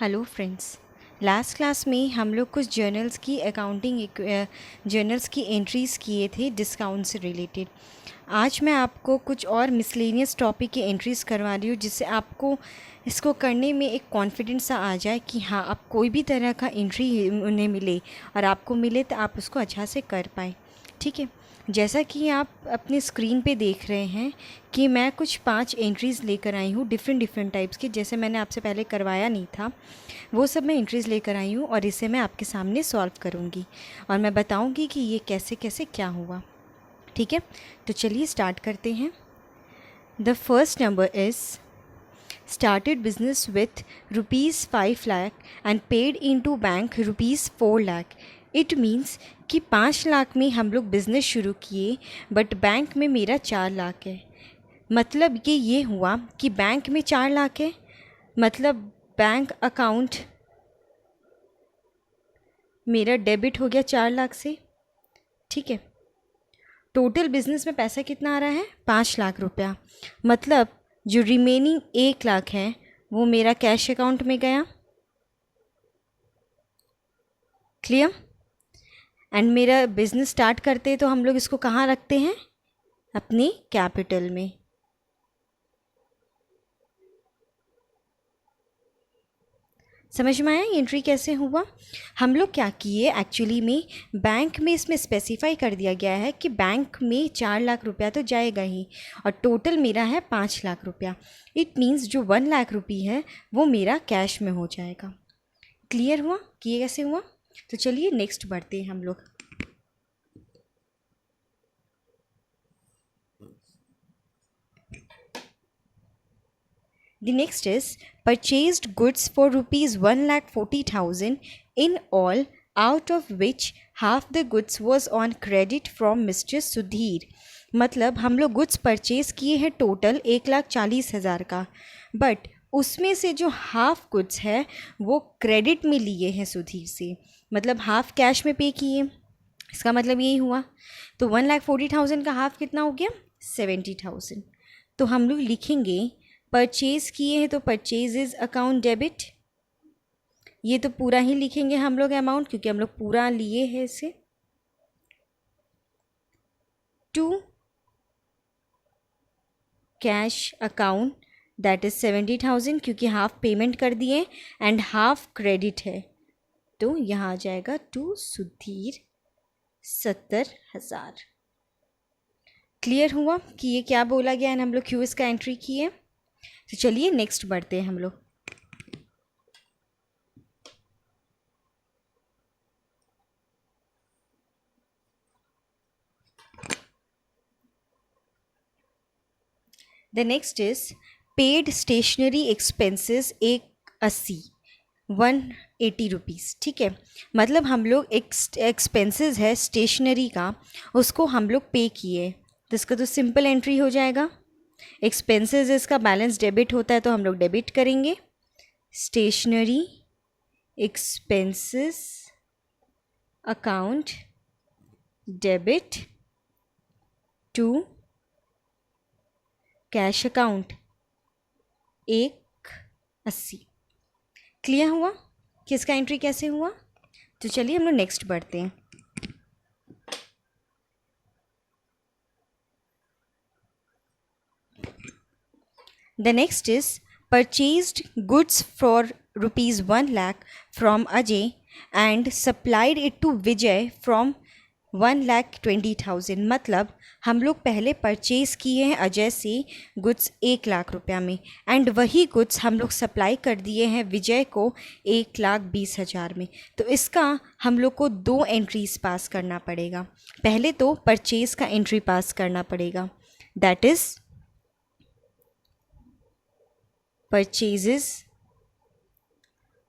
Hello friends. Last class में हम लोग कुछ जर्नल्स की एंट्रीज़ किए थे डिस्काउंट से रिलेटेड। आज मैं आपको कुछ और मिसलेनियस टॉपिक की एंट्रीज़ करवा रही हूँ, जिससे आपको इसको करने में एक कॉन्फिडेंस सा आ जाए कि हाँ, आप कोई भी तरह का एंट्री उन्हें मिले और आपको मिले तो आप उसको अच्छा से कर पाएँ। ठीक है, जैसा कि आप अपने स्क्रीन पे देख रहे हैं कि मैं कुछ 5 एंट्रीज़ लेकर आई हूँ डिफरेंट टाइप्स की। जैसे मैंने आपसे पहले करवाया नहीं था, वो सब मैं एंट्रीज़ लेकर आई हूँ और इसे मैं आपके सामने सॉल्व करूँगी और मैं बताऊँगी कि ये कैसे कैसे क्या हुआ। ठीक है, तो चलिए स्टार्ट करते हैं। The first number is started business with rupees 5 lakh and paid into bank rupees 4 lakh। It means कि 5 लाख में हम लोग बिज़नेस शुरू किए, बट बैंक में मेरा 4 लाख है। मतलब कि ये हुआ कि बैंक में 4 लाख है, मतलब बैंक अकाउंट मेरा डेबिट हो गया 4 लाख से। ठीक है, टोटल बिज़नेस में पैसा कितना आ रहा है? 5 लाख रुपया। मतलब जो रिमेनिंग 1 लाख है वो मेरा कैश अकाउंट में गया। क्लियर? एंड मेरा बिज़नेस स्टार्ट करते हैं तो हम लोग इसको कहाँ रखते हैं? अपनी कैपिटल में। समझ में आया ये एंट्री कैसे हुआ? हम लोग क्या किए, एक्चुअली में बैंक में इसमें स्पेसिफाई कर दिया गया है कि बैंक में 4 लाख रुपया तो जाएगा ही, और टोटल मेरा है 5 लाख रुपया। इट मीन्स जो 1 लाख रुपये है वो मेरा कैश में हो जाएगा। क्लियर हुआ कि ये कैसे हुआ? तो चलिए नेक्स्ट बढ़ते हैं हम लोग। The next is purchased goods for rupees 1,40,000 in all, out of which half the goods was on credit from Mr. Sudhir। मतलब हम लोग गुड्स परचेज किए हैं टोटल 1,40,000 का, बट उसमें से जो हाफ गुड्स है वो क्रेडिट में लिए हैं सुधीर से, मतलब हाफ कैश में पे किए। इसका मतलब यही हुआ। तो 1,40,000 का हाफ कितना हो गया? 70,000। तो हम लोग लिखेंगे परचेज़ किए हैं तो परचेजेज अकाउंट डेबिट। ये तो पूरा ही लिखेंगे हम लोग अमाउंट, क्योंकि हम लोग पूरा लिए हैं इसे। To cash account that is 70,000, क्योंकि हाफ पेमेंट कर दिए एंड हाफ क्रेडिट है, तो यहाँ आ जाएगा टू सुधीर 70,000। क्लियर हुआ कि ये क्या बोला गया एंड हम लोग क्यों इसका एंट्री किए? तो चलिए नेक्स्ट बढ़ते हैं हम लोग। The next is paid stationery expenses 180 rupees. ठीक है, मतलब हम लोग एक्सपेंसेस है स्टेशनरी का, उसको हम लोग पे किए, तो इसका तो सिंपल एंट्री हो जाएगा। एक्सपेंसेस इसका बैलेंस डेबिट होता है तो हम लोग डेबिट करेंगे। Stationery expenses account debit to cash account 180। Clear हुआ कि इसका एंट्री कैसे हुआ? तो चलिए हम लोग नेक्स्ट बढ़ते हैं। The next is purchased goods for rupees 1 lakh from Ajay and supplied it to Vijay from 1,20,000। मतलब हम लोग पहले परचेज़ किए हैं अजय से गुड्स 1 लाख रुपया में, एंड वही गुड्स हम लोग सप्लाई कर दिए हैं विजय को 1,20,000 में। तो इसका हम लोग को 2 एंट्रीज पास करना पड़ेगा। पहले तो परचेज़ का एंट्री पास करना पड़ेगा, that is purchases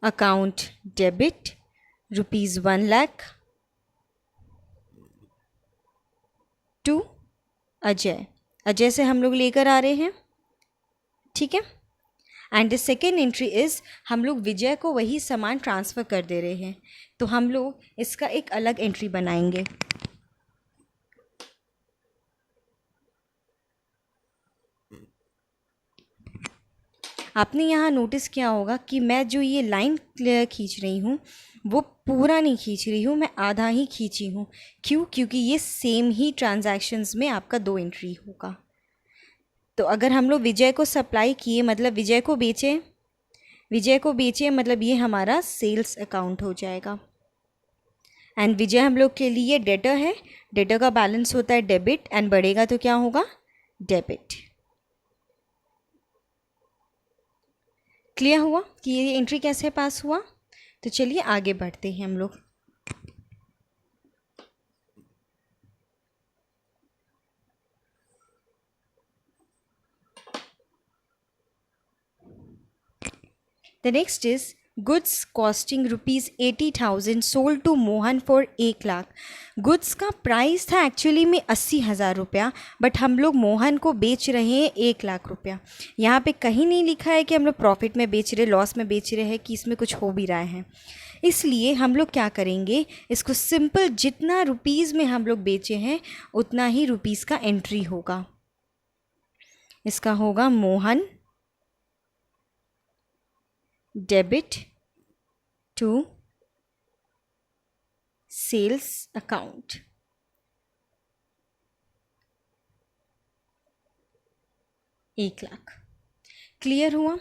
account debit rupees 1 lakh to Ajay से हम लोग लेकर आ रहे हैं। ठीक है, and the second entry is हम लोग विजय को वही सामान ट्रांसफ़र कर दे रहे हैं, तो हम लोग इसका एक अलग एंट्री बनाएंगे। आपने यहाँ नोटिस किया होगा कि मैं जो ये लाइन खींच रही हूँ वो पूरा नहीं खींच रही हूँ, मैं आधा ही खींची हूँ। क्यों? क्योंकि ये सेम ही ट्रांजैक्शंस में आपका 2 एंट्री होगा। तो अगर हम लोग विजय को सप्लाई किए मतलब विजय को बेचे मतलब ये हमारा सेल्स अकाउंट हो जाएगा। एंड विजय हम लोग के लिए डेटर है, डेटर का बैलेंस होता है डेबिट, एंड बढ़ेगा तो क्या होगा? डेबिट। क्लियर हुआ कि ये एंट्री कैसे पास हुआ? तो चलिए आगे बढ़ते हैं हम लोग। The next is goods costing ₹80,000 sold to Mohan for 1,00,000। Goods का प्राइस था एक्चुअली में 80,000 रुपया, बट हम लोग मोहन को बेच रहे हैं 1,00,000 रुपया। यहाँ पे कहीं नहीं लिखा है कि हम लोग प्रॉफिट में बेच रहे, लॉस में बेच रहे हैं, कि इसमें कुछ हो भी रहा है। इसलिए हम लोग क्या करेंगे, इसको सिंपल जितना रुपीज़ में हम लोग बेचे हैं उतना ही रुपीज़ का एंट्री होगा। इसका होगा Mohan debit to sales account. ₹1,00,000। Clear हुआ?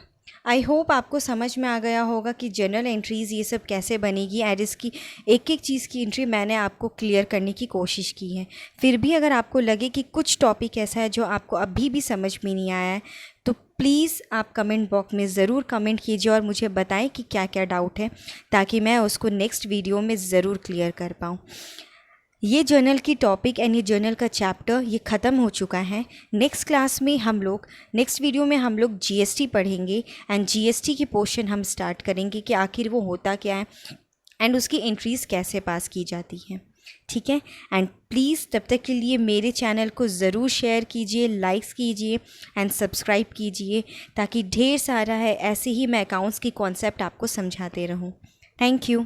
आई होप आपको समझ में आ गया होगा कि जर्नल एंट्रीज़ ये सब कैसे बनेगी, एंड इसकी एक एक चीज़ की एंट्री मैंने आपको क्लियर करने की कोशिश की है। फिर भी अगर आपको लगे कि कुछ टॉपिक ऐसा है जो आपको अभी भी समझ में नहीं आया है, तो प्लीज़ आप कमेंट बॉक्स में ज़रूर कमेंट कीजिए और मुझे बताएं कि क्या क्या डाउट है, ताकि मैं उसको नेक्स्ट वीडियो में ज़रूर क्लियर कर पाऊँ। ये जर्नल की टॉपिक एंड ये जर्नल का चैप्टर ये ख़त्म हो चुका है। नेक्स्ट वीडियो में हम लोग जीएसटी पढ़ेंगे, एंड जीएसटी की पोर्शन हम स्टार्ट करेंगे कि आखिर वो होता क्या है एंड उसकी एंट्रीज़ कैसे पास की जाती हैं। ठीक है? एंड प्लीज़ तब तक के लिए मेरे चैनल को ज़रूर शेयर कीजिए, लाइक्स कीजिए एंड सब्सक्राइब कीजिए, ताकि ढेर सारा है ऐसे ही मैं अकाउंट्स की कॉन्सेप्ट आपको समझाते रहूँ। Thank you.